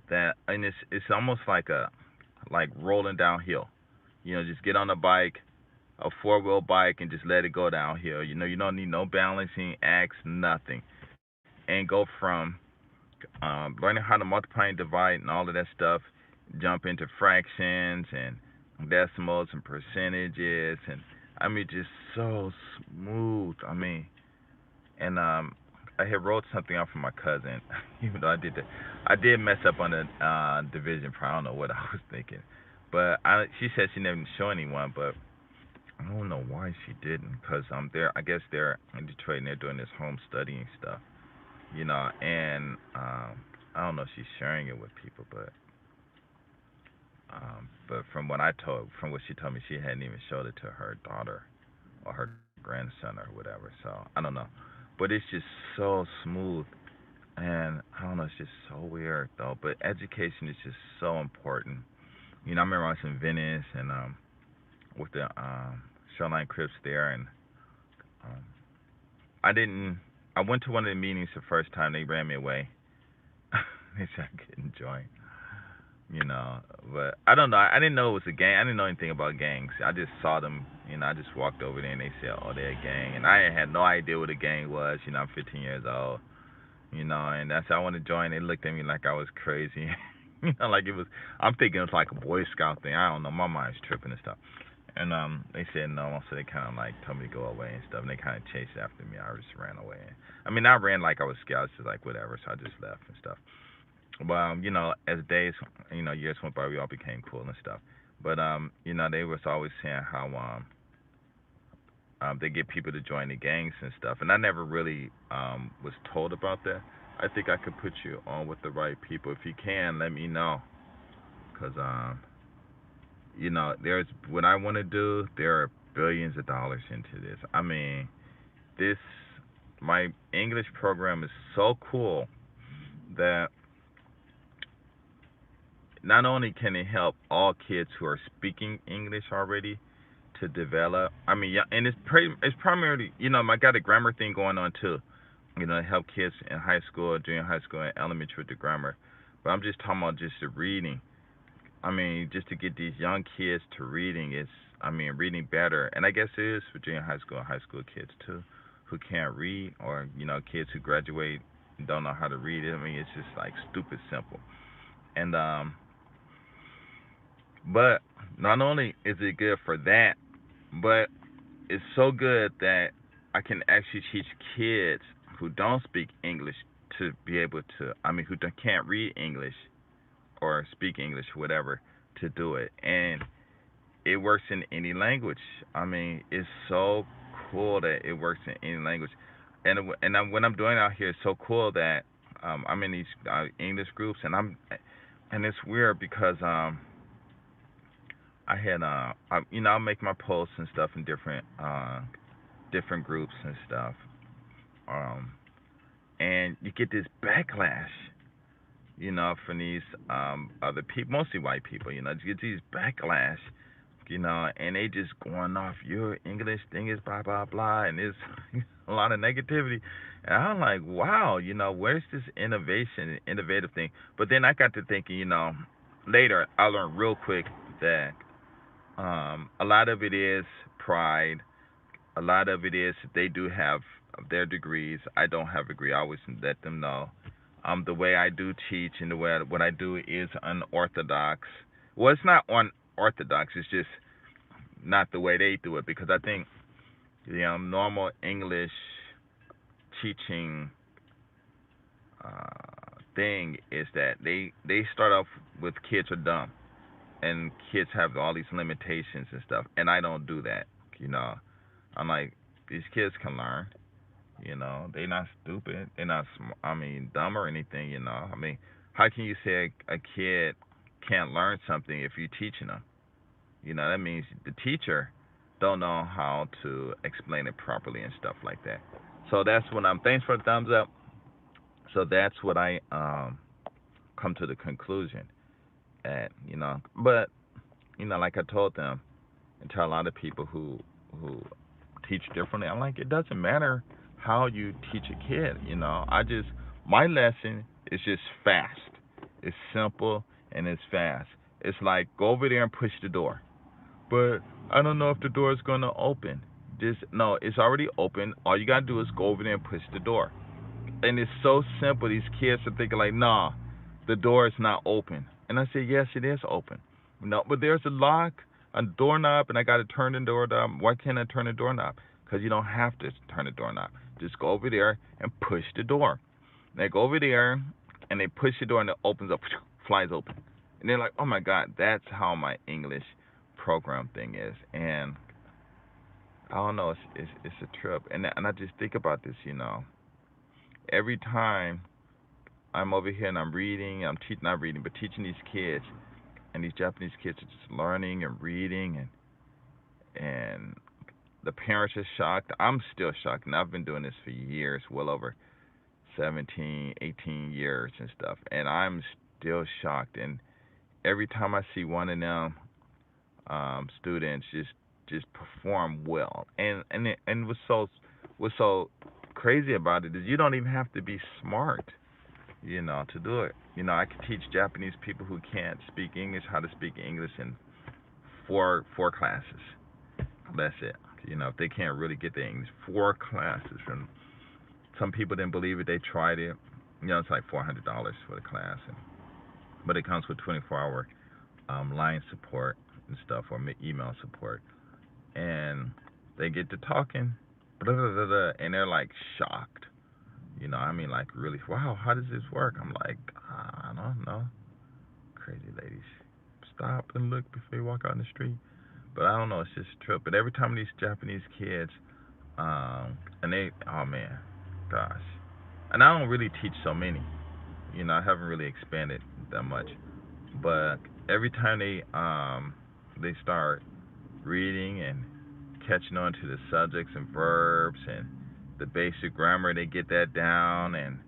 that, and it's almost like rolling downhill. Just get on a bike, a 4-wheel bike, and just let it go downhill. You don't need no balancing acts, nothing, and go from learning how to multiply and divide and all of that stuff, jump into fractions and decimals and percentages, and I mean just so smooth. I mean, and I had wrote something out for my cousin, even though I did mess up on the division part. I don't know what I was thinking, but she said she never show anyone, but I don't know why she didn't, cause I guess they're in Detroit and they're doing this home studying stuff, and I don't know if she's sharing it with people, but from what she told me, she hadn't even showed it to her daughter or her grandson or whatever. So I don't know, but it's just so smooth, and I don't know, it's just so weird though. But education is just so important. I remember I was in Venice and with the Shoreline Crips there, and um, I didn't. I went to one of the meetings the first time. They ran me away. They said I couldn't join. But I don't know. I didn't know it was a gang. I didn't know anything about gangs. I just saw them. I just walked over there and they said, "Oh, they're a gang," and I had no idea what a gang was. I'm 15 years old. And that's how I want to join. They looked at me like I was crazy. Like it was. I'm thinking it was like a Boy Scout thing. I don't know. My mind's tripping and stuff. And they said no, so they kind of like told me to go away and stuff. And they kind of chased after me. I just ran away. I mean, I ran like I was scared, just like whatever. So I just left and stuff. But as days, years went by, we all became cool and stuff. But they was always saying how they get people to join the gangs and stuff, and I never really was told about that. I think I could put you on with the right people. If you can, let me know, cause there's what I want to do. There are billions of dollars into this. I mean, this my English program is so cool that not only can it help all kids who are speaking English already to develop. I mean, yeah, and it's primarily, I got a grammar thing going on too. To help kids in high school, junior high school, and elementary with the grammar. But I'm just talking about just the reading. I mean, just to get these young kids to reading, reading better. And I guess it is for junior high school and high school kids too, who can't read, or kids who graduate and don't know how to read it. I mean, it's just like stupid simple. And but not only is it good for that, but it's so good that I can actually teach kids who don't speak English to be able to, who can't read English or speak English, whatever, to do it. And it works in any language. It's so cool that it works in any language. And what I'm doing out here is so cool that I'm in these English groups, and it's weird because I had I'll make my posts and stuff in different groups and stuff, and you get this backlash, from these other people, mostly white people, to get these backlash, and they just going off your English thing is blah blah blah, and there's a lot of negativity. And I'm like, wow, where's this innovation, innovative thing? But then I got to thinking, later I learned real quick that a lot of it is pride. A lot of it is they do have their degrees. I don't have a degree. I always let them know. The way I do teach and the way what I do is unorthodox. Well, it's not unorthodox. It's just not the way they do it because I think the normal English teaching thing is that they start off with kids are dumb and kids have all these limitations and stuff, and I don't do that. You know, I'm like these kids can learn. They're not stupid. They're not, dumb or anything. How can you say a kid can't learn something if you're teaching them? That means the teacher don't know how to explain it properly and stuff like that. So that's when I'm. Thanks for the thumbs up. So that's what I come to the conclusion at. But like I told them, and tell a lot of people who teach differently. I'm like, it doesn't matter how you teach a kid. I just my lesson is just fast. It's simple and it's fast. It's like go over there and push the door. But I don't know if the door is gonna open. Just no, it's already open. All you gotta do is go over there and push the door. And it's so simple. These kids are thinking like, nah, the door is not open. And I say, yes, it is open. No, but there's a lock, a doorknob, and I got to turn the doorknob. Why can't I turn the doorknob? Because you don't have to turn the doorknob. Just go over there and push the door. They go over there and they push the door and it opens up, flies open. And they're like, oh my God, that's how my English program thing is. And I don't know, it's a trip. And I just think about this, every time I'm over here and I'm reading, I'm teaching, not reading, but teaching these kids, and these Japanese kids are just learning and reading, and the parents are shocked. I'm still shocked, and I've been doing this for years, well over 17, 18 years and stuff, and I'm still shocked. And every time I see one of them students just perform well, and what's so crazy about it is you don't even have to be smart, to do it. I can teach Japanese people who can't speak English how to speak English in four classes. That's it. If they can't really get the English, 4 classes. And some people didn't believe it. They tried it. It's like $400 for the class, but it comes with 24-hour line support and stuff, or email support. And they get to talking, blah, blah, blah, blah, and they're like shocked. Like really, wow, how does this work? I'm like, I don't know. Crazy ladies. Stop and look before you walk out in the street. But I don't know, it's just a trip. But every time these Japanese kids, and they, oh man, gosh. And I don't really teach so many. I haven't really expanded that much. But every time they start reading and catching on to the subjects and verbs and the basic grammar, they get that down, and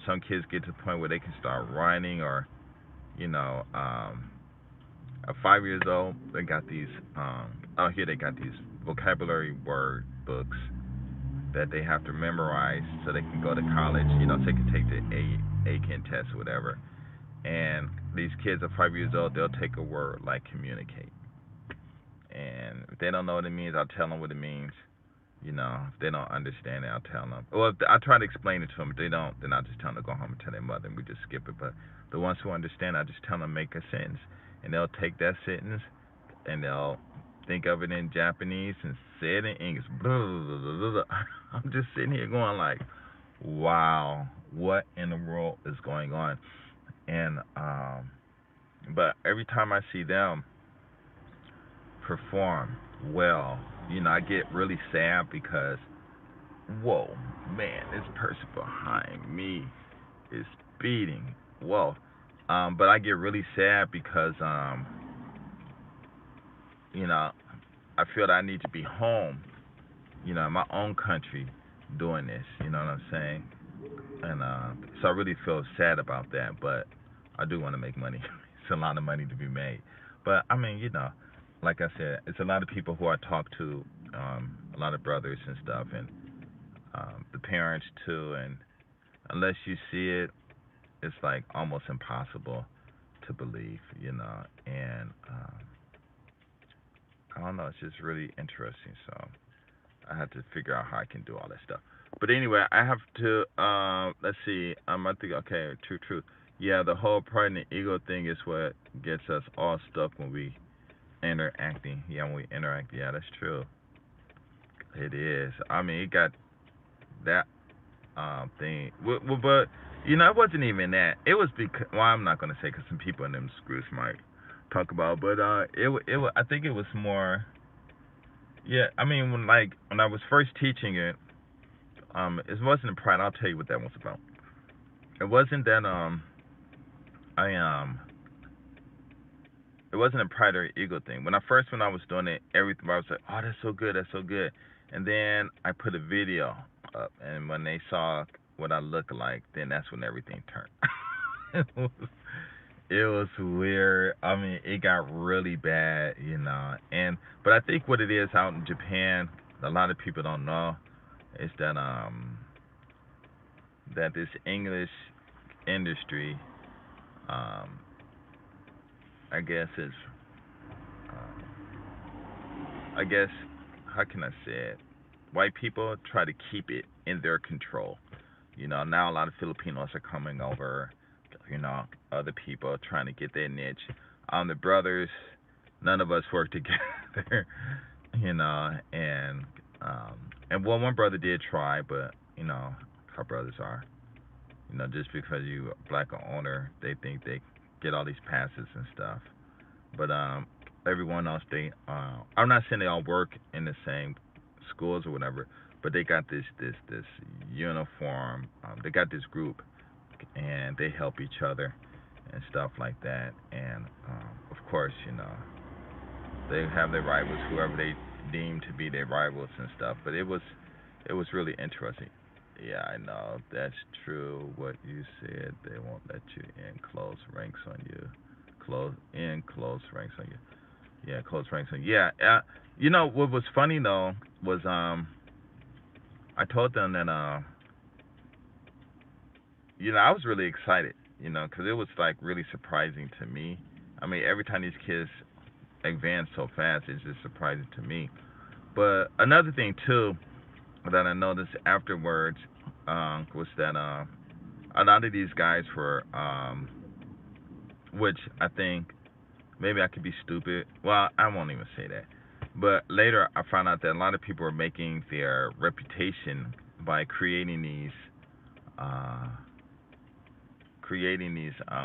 some kids get to the point where they can start writing, or at 5 years old, they got these out here they got these vocabulary word books that they have to memorize so they can go to college, so they can take the ACAN test or whatever. And these kids at 5 years old, they'll take a word like communicate, and if they don't know what it means, I'll tell them what it means. If they don't understand it, I'll tell them. Well, if I try to explain it to them. If they don't, then I'll just tell them to go home and tell their mother, and we just skip it. But the ones who understand, I just tell them make a sentence, and they'll take that sentence and they'll think of it in Japanese and say it in English. Blah, blah, blah, blah. I'm just sitting here going like, wow, what in the world is going on? And but every time I see them perform well, I get really sad because, whoa, man, this person behind me is speeding. Whoa. But I get really sad because, I feel that I need to be home, in my own country doing this, you know what I'm saying? And so I really feel sad about that, but I do want to make money. It's a lot of money to be made. But I mean, like I said, it's a lot of people who I talk to, a lot of brothers and stuff, and the parents too. And unless you see it, it's like almost impossible to believe, And I don't know, it's just really interesting. So I have to figure out how I can do all that stuff. But anyway, I have to let's see. I think okay, true. Yeah, the whole pride and ego thing is what gets us all stuck when we interacting. Yeah, when we interact. Yeah, that's true. It is. I mean, it got that thing. But it wasn't even that. It was because well, I'm not gonna say because some people in them groups might talk about. But I think it was more. Yeah, I mean when I was first teaching it, it wasn't pride. I'll tell you what that was about. It wasn't that I it wasn't a pride or ego thing. When I was doing it, everything I was like, oh, that's so good. And then I put a video up, and when they saw what I look like, then that's when everything turned. It was weird. I mean, it got really bad, And but I think what it is out in Japan, a lot of people don't know, is that this English industry, um, I guess is, I guess, how can I say it? White people try to keep it in their control. Now a lot of Filipinos are coming over. Other people are trying to get their niche. The brothers, none of us work together. And well, one brother did try, but how brothers are. Just because you a black owner, they think they get all these passes and stuff. But everyone else, I'm not saying they all work in the same schools or whatever, but they got this uniform. They got this group, and they help each other and stuff like that. And of course, they have their rivals, whoever they deem to be their rivals and stuff. But it was really interesting. Yeah, I know that's true. What you said, they won't let you in close ranks on you. Close ranks on you. Yeah, close ranks on you. Yeah. What was funny though was I told them that I was really excited, because it was like really surprising to me. I mean, every time these kids advance so fast, it's just surprising to me. But another thing too that I noticed afterwards was that a lot of these guys were, which I think maybe I could be stupid. Well, I won't even say that. But later I found out that a lot of people are making their reputation by uh, creating these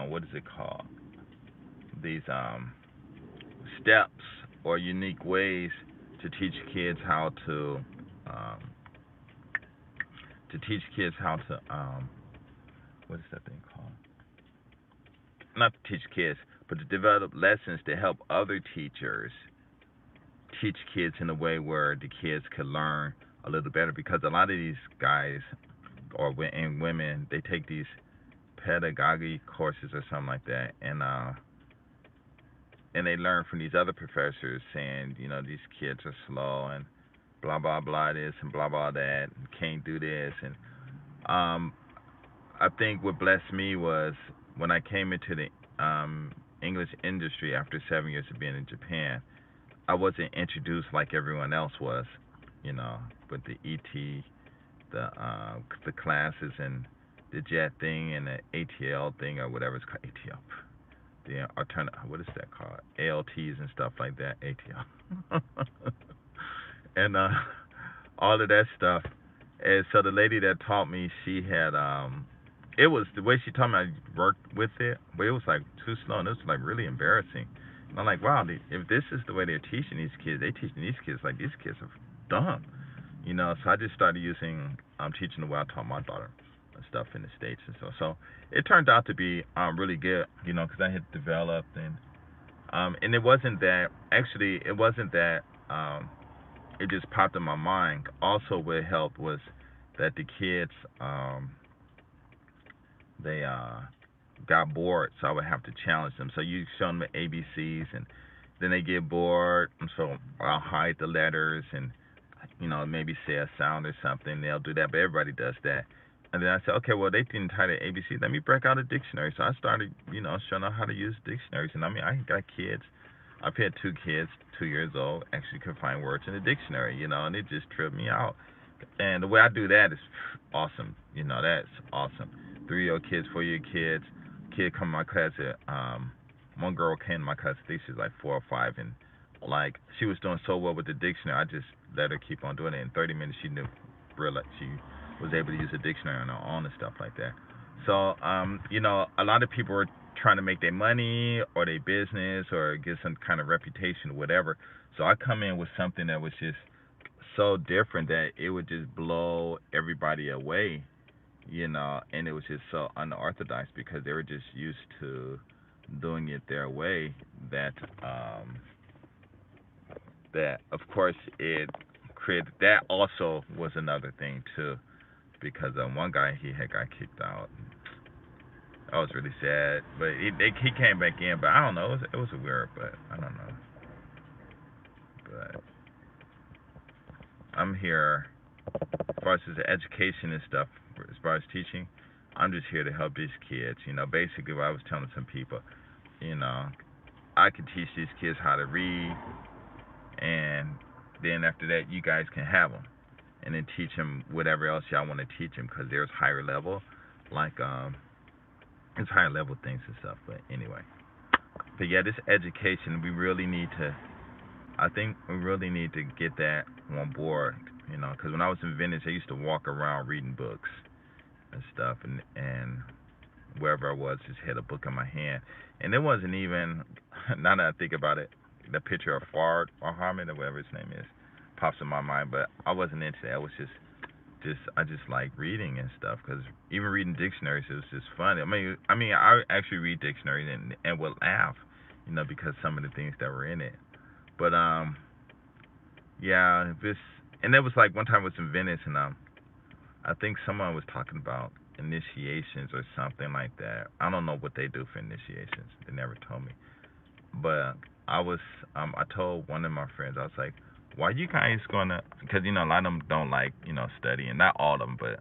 what is it called? These steps or unique ways to teach kids how to um, what is that thing called? Not to teach kids, but to develop lessons to help other teachers teach kids in a way where the kids could learn a little better. Because a lot of these guys and women, they take these pedagogy courses or something like that, and they learn from these other professors saying, these kids are slow and blah blah blah this and blah blah that, and can't do this. And um, I think what blessed me was when I came into the English industry after 7 years of being in Japan. I wasn't introduced like everyone else was, you know, with the ET, the classes and the JET thing and the ATL thing or whatever it's called, ATL. The alternate, what is that called? ALTs and stuff like that, ATL. And all of that stuff. And so the lady that taught me, she had it was the way she taught me. I worked with it, but it was like too slow, and it was like really embarrassing. And I'm like, wow, if this is the way they're teaching these kids, they teaching these kids like these kids are dumb, you know. So I just started using teaching the way I taught my daughter and stuff in the States and so it turned out to be really good, you know, because I had developed and it wasn't that actually it wasn't that it just popped in my mind. Also, what helped was that the kids they got bored, so I would have to challenge them. So you show them the ABCs, and then they get bored, and so I'll hide the letters and maybe say a sound or something. They'll do that, but everybody does that. And then I said, okay, well they didn't tie the ABC. Let me break out a dictionary. So I started, showing them how to use dictionaries. And I mean, I got kids. I've had two kids, 2 years old, actually could find words in the dictionary, and it just tripped me out. And the way I do that is awesome. That's awesome. 3 year old kids, 4 year kids. Kid come to my class at one girl came to my class, I think she was like 4 or 5, and like she was doing so well with the dictionary, I just let her keep on doing it. In 30 minutes she knew real she was able to use a dictionary on her own and stuff like that. So a lot of people are trying to make their money or their business or get some kind of reputation or whatever. So I come in with something that was just so different that it would just blow everybody away, and it was just so unorthodox because they were just used to doing it their way that that of course it created that also was another thing too because one guy he had got kicked out. I was really sad, but he came back in, but I don't know, it was weird, but I don't know, but I'm here as far as education and stuff, as far as teaching, I'm just here to help these kids. Basically what I was telling some people, you know, I can teach these kids how to read, and then after that, you guys can have them, and then teach them whatever else y'all want to teach them, because there's higher level, like it's higher level things and stuff. But anyway, but yeah, this education, we really need to. I think we really need to get that on board. Because when I was in Venice, I used to walk around reading books and stuff, and wherever I was, just had a book in my hand, and it wasn't even. Now that I think about it, the picture of Fard Muhammad or whatever his name is pops in my mind, but I wasn't into that. It was just I just like reading and stuff because even reading dictionaries it was just fun. I mean I actually read dictionaries and would laugh, because some of the things that were in it. But yeah, this and it was like one time I was in Venice and I think someone was talking about initiations or something like that. I don't know what they do for initiations. They never told me. But I was I told one of my friends, I was like, why you guys gonna, because a lot of them don't like studying, not all of them, but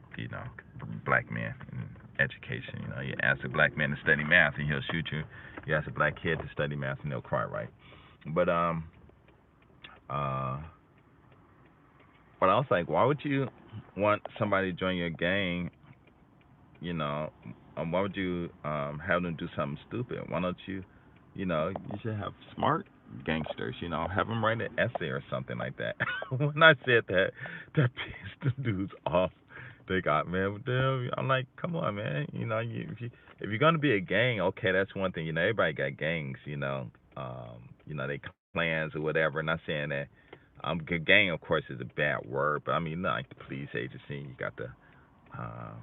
black men in education, you ask a black man to study math and he'll shoot you. You ask a black kid to study math and they'll cry, right? But uh but I was like, why would you want somebody to join your gang? You know, why would you have them do something stupid? Why don't you, you should have smart gangsters. Have them write an essay or something like that. When I said that, that pissed the dudes off. They got mad with them. I'm like, come on, man. If you're gonna be a gang, okay, that's one thing. Everybody got gangs. They clans or whatever. Not saying that. Gang, of course, is a bad word, but I mean, like the police agency, you got um,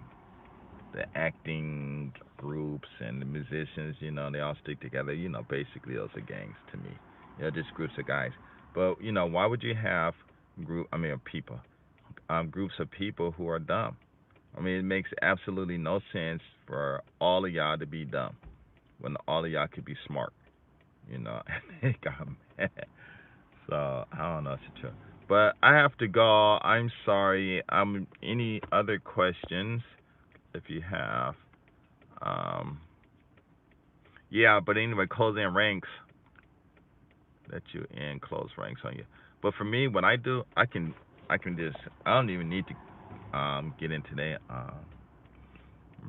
the acting groups and the musicians, they all stick together. Basically those are gangs to me. Just groups of guys. But why would you have people, groups of people who are dumb? I mean, it makes absolutely no sense for all of y'all to be dumb when all of y'all could be smart. And they got mad. So I don't know, it's true. But I have to go. I'm sorry. Any other questions? If you have. Um, yeah, but anyway, closing ranks. Let you in close ranks on you. But for me, what I do, I can just, I don't even need to get into that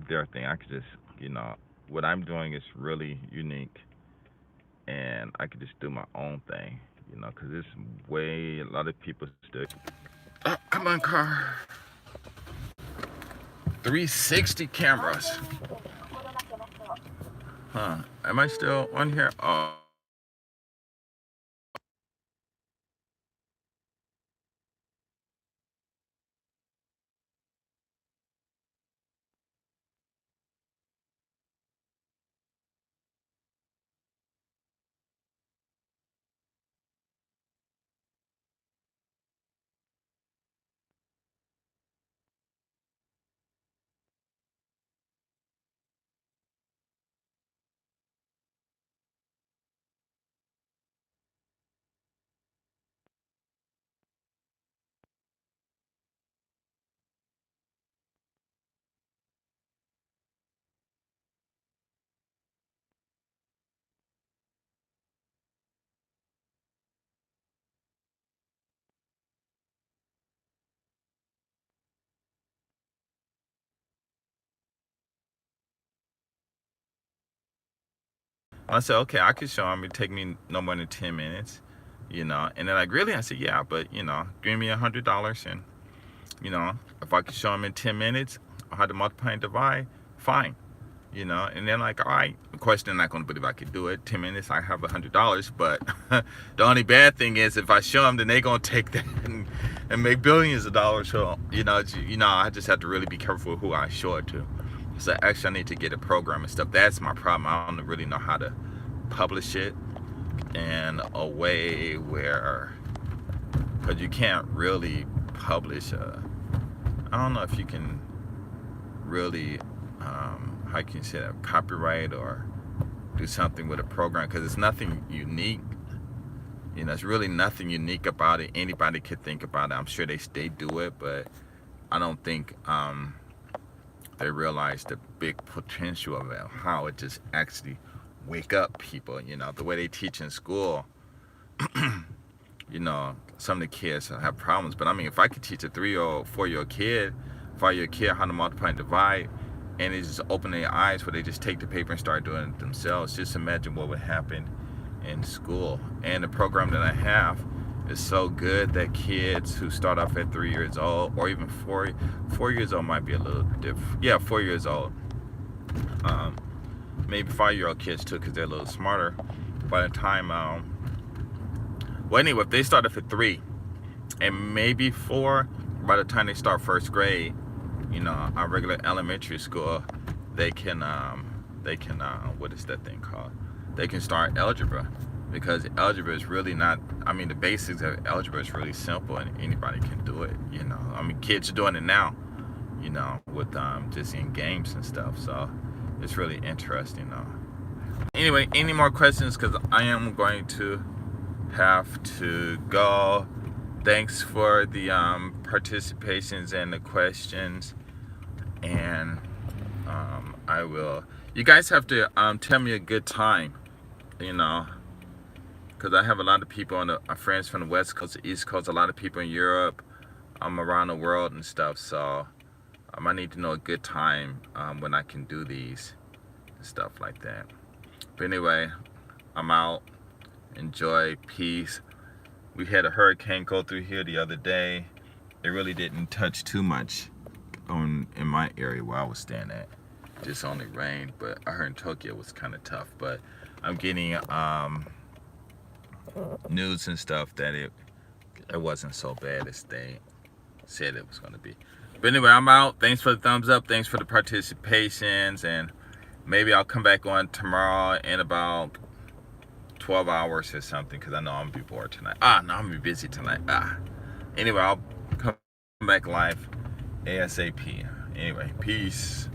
their thing. I could just, what I'm doing is really unique, and I could just do my own thing, because there's way a lot of people still. Oh, come on, car. 360 cameras. Huh? Am I still on here? Oh. I said, okay, I could show them. It'd take me no more than 10 minutes, you know. And they're like, really? I said, yeah, but, you know, give me $100. And, you know, if I could show them in 10 minutes, how to multiply and divide, fine. You know, and they're like, all right. Of course, they're not going to believe I could do it. 10 minutes, I have $100. But the only bad thing is if I show them, then they're going to take that and make billions of dollars. So, you know, I just have to really be careful with who I show it to. So actually, I need to get a program and stuff. That's my problem. I don't really know how to publish it in a way where, because you can't really publish I don't know if you can really how can you say that, copyright or do something with a program, because it's nothing unique. You know, it's really nothing unique about it. Anybody could think about it. I'm sure they do it, but I don't think they realize the big potential of it, how it just actually wake up people. You know, the way they teach in school, you know, some of the kids have problems. But I mean, if I could teach a 3-year-old, 4-year-old kid, 5-year-old kid how to multiply and divide, and it just open their eyes where they just take the paper and start doing it themselves, just imagine what would happen in school. And the program that I have is so good that kids who start off at 3 years old, or even 4 years old might be a little different. Yeah, 4 years old. Maybe 5-year-old kids too, because they're a little smarter. By the time, well, anyway, if they start off at 3 and maybe 4, by the time they start first grade, you know, our regular elementary school, they can what is that thing called? They can start algebra, because algebra is really not, I mean, the basics of algebra is really simple and anybody can do it, you know. I mean, kids are doing it now, you know, with just in games and stuff. So it's really interesting, though. Anyway, any more questions? Because I am going to have to go. Thanks for the participations and the questions, and I will. You guys have to tell me a good time, you know, because I have a lot of people on friends from the West Coast, the East Coast, a lot of people in Europe, around the world and stuff. So I need to know a good time when I can do these and stuff like that. But anyway, I'm out. Enjoy. Peace. We had a hurricane go through here the other day. It really didn't touch too much in my area where I was staying at. Just only rained, but I heard in Tokyo it was kind of tough. But I'm getting news and stuff that it wasn't so bad as they said it was going to be. But anyway, I'm out. Thanks for the thumbs up. Thanks for the participations. And maybe I'll come back on tomorrow in about 12 hours or something, because I know I'm going to be bored tonight. No, I'm going to be busy tonight. Anyway, I'll come back live ASAP. Anyway, peace.